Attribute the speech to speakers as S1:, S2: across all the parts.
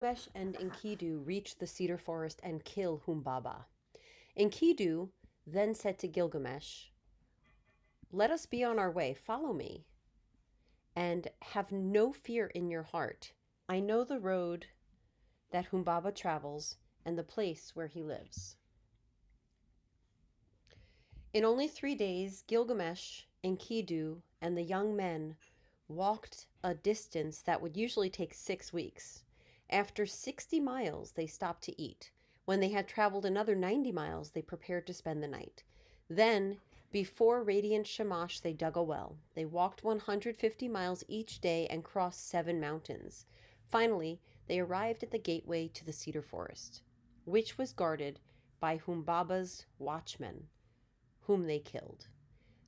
S1: Gilgamesh and Enkidu reach the cedar forest and kill Humbaba. Enkidu then said to Gilgamesh, "Let us be on our way, follow me, and have no fear in your heart. I know the road that Humbaba travels and the place where he lives." In only 3 days, Gilgamesh, Enkidu, and the young men walked a distance that would usually take 6 weeks. After 60 miles, they stopped to eat. When they had traveled another 90 miles, they prepared to spend the night. Then, before radiant Shamash, they dug a well. They walked 150 miles each day and crossed 7 mountains. Finally, they arrived at the gateway to the cedar forest, which was guarded by Humbaba's watchmen, whom they killed.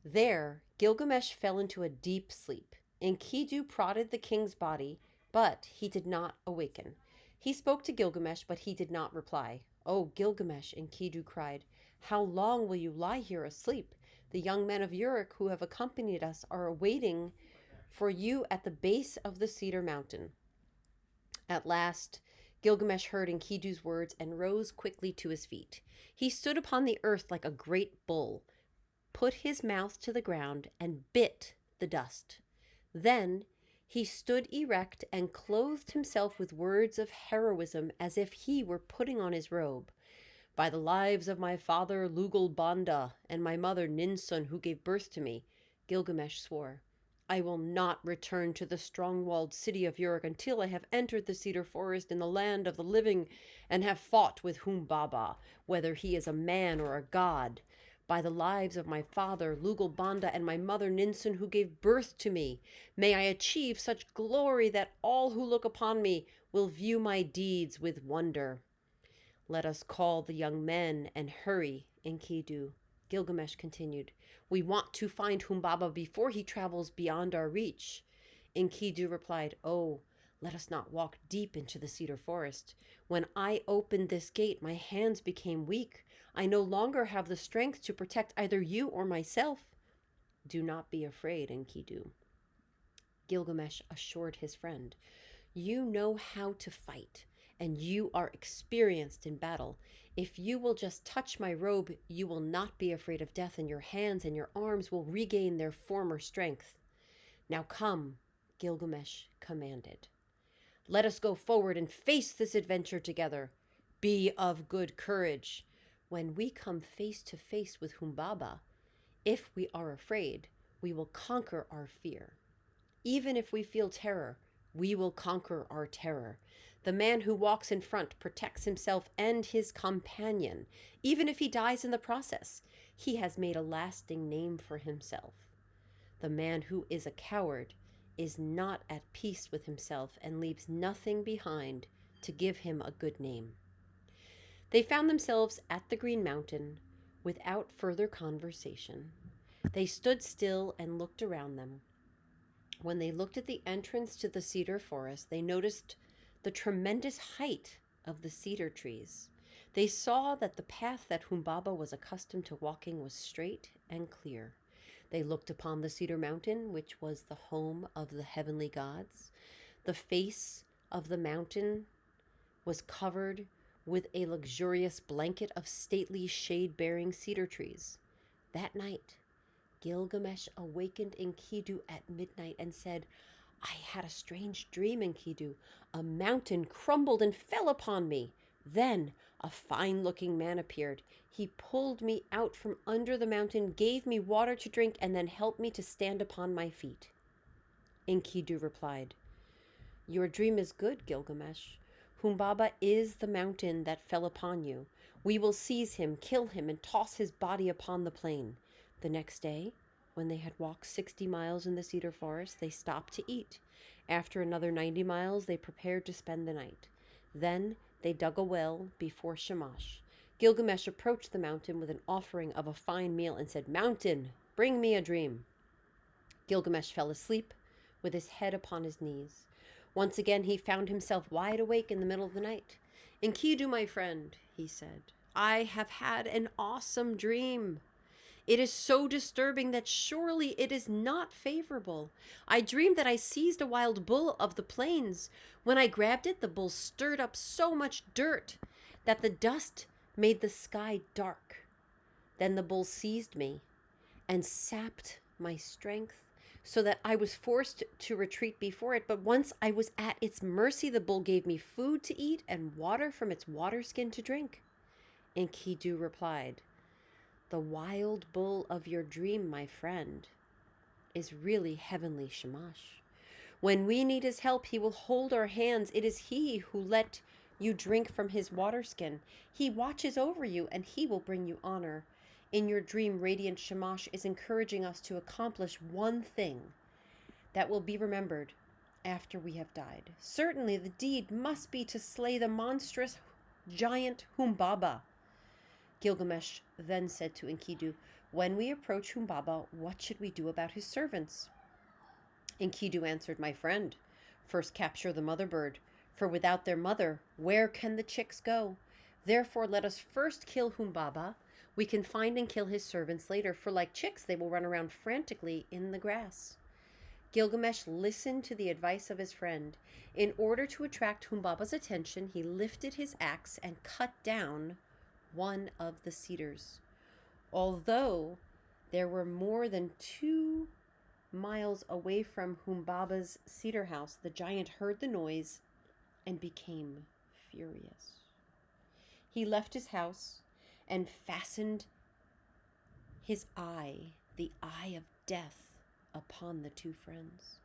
S1: There, Gilgamesh fell into a deep sleep. Enkidu prodded the king's body, but he did not awaken. He spoke to Gilgamesh, but he did not reply. "Oh, Gilgamesh," Enkidu cried, "how long will you lie here asleep? The young men of Uruk who have accompanied us are waiting for you at the base of the cedar mountain." At last, Gilgamesh heard Enkidu's words and rose quickly to his feet. He stood upon the earth like a great bull, put his mouth to the ground, and bit the dust. Then he stood erect and clothed himself with words of heroism as if he were putting on his robe. "By the lives of my father Lugal Banda and my mother Ninsun, who gave birth to me," Gilgamesh swore, "I will not return to the strong-walled city of Uruk until I have entered the cedar forest in the land of the living and have fought with Humbaba, whether he is a man or a god. By the lives of my father Lugal Banda and my mother Ninsun, who gave birth to me, may I achieve such glory that all who look upon me will view my deeds with wonder." "Let us call the young men and hurry, Enkidu," Gilgamesh continued. "We want to find Humbaba before he travels beyond our reach." Enkidu replied, "Oh, let us not walk deep into the cedar forest. When I opened this gate, my hands became weak. I no longer have the strength to protect either you or myself." "Do not be afraid, Enkidu," Gilgamesh assured his friend. "You know how to fight, and you are experienced in battle. If you will just touch my robe, you will not be afraid of death, and your hands and your arms will regain their former strength." "Now come," Gilgamesh commanded. "Let us go forward and face this adventure together. Be of good courage. When we come face to face with Humbaba, if we are afraid, we will conquer our fear. Even if we feel terror, we will conquer our terror. The man who walks in front protects himself and his companion. Even if he dies in the process, he has made a lasting name for himself. The man who is a coward is not at peace with himself and leaves nothing behind to give him a good name." They found themselves at the Green Mountain without further conversation. They stood still and looked around them. When they looked at the entrance to the cedar forest, they noticed the tremendous height of the cedar trees. They saw that the path that Humbaba was accustomed to walking was straight and clear. They looked upon the cedar mountain, which was the home of the heavenly gods. The face of the mountain was covered with a luxurious blanket of stately shade-bearing cedar trees. That night, Gilgamesh awakened Enkidu at midnight and said, "I had a strange dream, Enkidu. A mountain crumbled and fell upon me. Then a fine-looking man appeared. He pulled me out from under the mountain, gave me water to drink, and then helped me to stand upon my feet." Enkidu replied, "Your dream is good, Gilgamesh. Humbaba is the mountain that fell upon you. We will seize him, kill him, and toss his body upon the plain." The next day, when they had walked 60 miles in the cedar forest, they stopped to eat. After another 90 miles, they prepared to spend the night. Then they dug a well before Shamash. Gilgamesh approached the mountain with an offering of a fine meal and said, "Mountain, bring me a dream." Gilgamesh fell asleep with his head upon his knees. Once again he found himself wide awake in the middle of the night. "Enkidu, my friend," he said, "I have had an awesome dream." It is so disturbing that surely it is not favorable. I dreamed that I seized a wild bull of the plains. When I grabbed it, the bull stirred up so much dirt that the dust made the sky dark. Then the bull seized me and sapped my strength so that I was forced to retreat before it. But once I was at its mercy, the bull gave me food to eat and water from its water skin to drink. Enkidu replied, "The wild bull of your dream, my friend, is really heavenly Shamash. When we need his help, he will hold our hands. It is he who let you drink from his water skin. He watches over you and he will bring you honor. In your dream, Radiant Shamash is encouraging us to accomplish one thing that will be remembered after we have died. Certainly the deed must be to slay the monstrous giant Humbaba." Gilgamesh then said to Enkidu, "When we approach Humbaba, what should we do about his servants?" Enkidu answered, "My friend, first capture the mother bird, for without their mother, where can the chicks go? Therefore, let us first kill Humbaba. We can find and kill his servants later, for like chicks, they will run around frantically in the grass." Gilgamesh listened to the advice of his friend. In order to attract Humbaba's attention, he lifted his axe and cut down one of the cedars. Although there were more than 2 miles away from Humbaba's cedar house, the giant heard the noise and became furious. He left his house and fastened his eye, the eye of death, upon the 2 friends.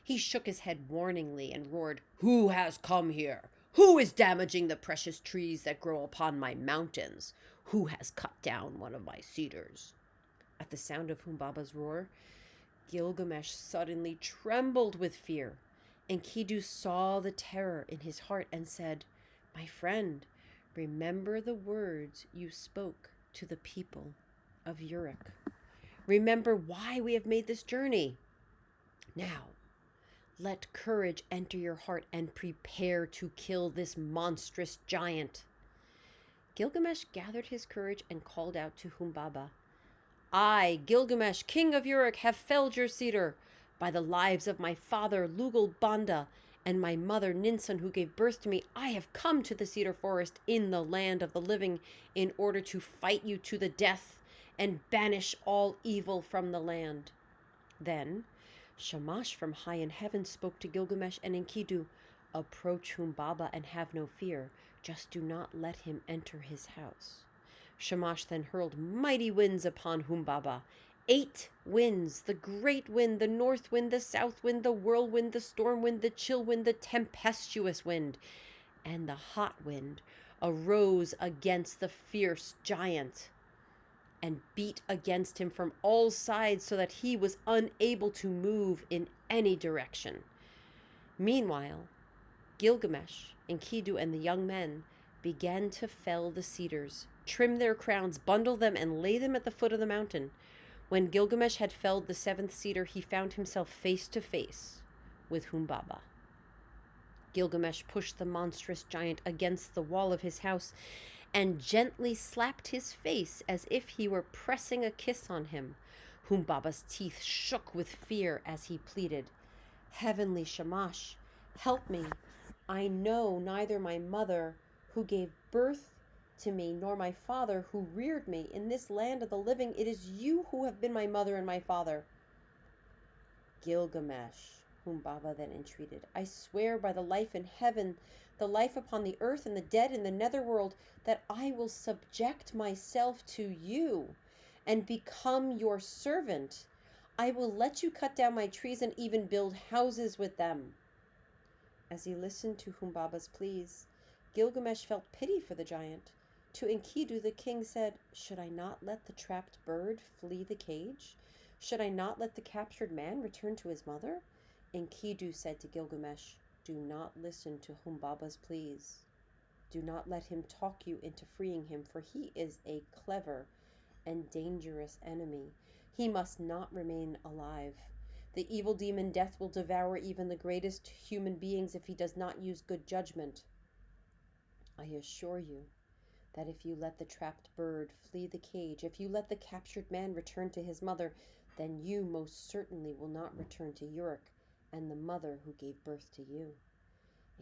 S1: He shook his head warningly and roared, "Who has come here? Who is damaging the precious trees that grow upon my mountains? Who has cut down one of my cedars?" At the sound of Humbaba's roar, Gilgamesh suddenly trembled with fear. Enkidu saw the terror in his heart and said, "My friend, remember the words you spoke to the people of Uruk. Remember why we have made this journey. Now, let courage enter your heart and prepare to kill this monstrous giant." Gilgamesh gathered his courage and called out to Humbaba, "I, Gilgamesh, king of Uruk, have felled your cedar. By the lives of my father, Lugal Banda, and my mother, Ninsun, who gave birth to me, I have come to the cedar forest in the land of the living in order to fight you to the death and banish all evil from the land." Then Shamash from high in heaven spoke to Gilgamesh and Enkidu, "Approach Humbaba and have no fear. Just do not let him enter his house." Shamash then hurled mighty winds upon Humbaba. 8 winds, the great wind, the north wind, the south wind, the whirlwind, the storm wind, the chill wind, the tempestuous wind, and the hot wind arose against the fierce giant and beat against him from all sides so that he was unable to move in any direction. Meanwhile, Gilgamesh, Enkidu, and the young men began to fell the cedars, trim their crowns, bundle them, and lay them at the foot of the mountain. When Gilgamesh had felled the 7th cedar, he found himself face to face with Humbaba. Gilgamesh pushed the monstrous giant against the wall of his house and gently slapped his face as if he were pressing a kiss on him. Humbaba's teeth shook with fear as he pleaded, "Heavenly Shamash, help me. I know neither my mother, who gave birth to me, nor my father, who reared me. In this land of the living, it is you who have been my mother and my father." "Gilgamesh," Humbaba then entreated, "I swear by the life in heaven, the life upon the earth, and the dead in the netherworld, that I will subject myself to you and become your servant. I will let you cut down my trees and even build houses with them." As he listened to Humbaba's pleas, Gilgamesh felt pity for the giant. To Enkidu, the king said, "Should I not let the trapped bird flee the cage? Should I not let the captured man return to his mother?" Enkidu said to Gilgamesh, "Do not listen to Humbaba's pleas. Do not let him talk you into freeing him, for he is a clever and dangerous enemy. He must not remain alive. The evil demon Death will devour even the greatest human beings if he does not use good judgment. I assure you that if you let the trapped bird flee the cage, if you let the captured man return to his mother, then you most certainly will not return to Uruk and the mother who gave birth to you.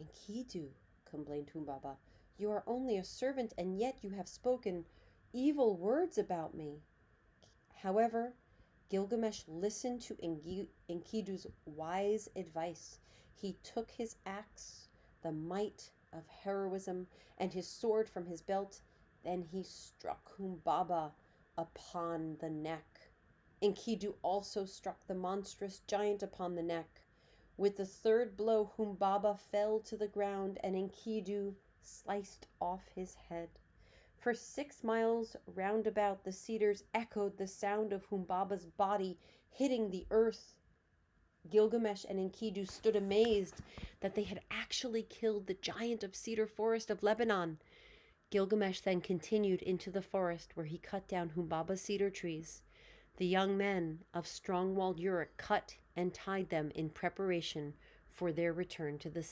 S1: Enkidu, complained Humbaba, you are only a servant, and yet you have spoken evil words about me. However, Gilgamesh listened to Enkidu's wise advice. He took his axe, the might of heroism, and his sword from his belt. Then he struck Humbaba upon the neck. Enkidu also struck the monstrous giant upon the neck. With the third blow, Humbaba fell to the ground, and Enkidu sliced off his head. For 6 miles round about, the cedars echoed the sound of Humbaba's body hitting the earth. Gilgamesh and Enkidu stood amazed that they had actually killed the giant of cedar forest of Lebanon. Gilgamesh then continued into the forest, where he cut down Humbaba's cedar trees. The young men of strong-walled Uruk cut and tied them in preparation for their return to the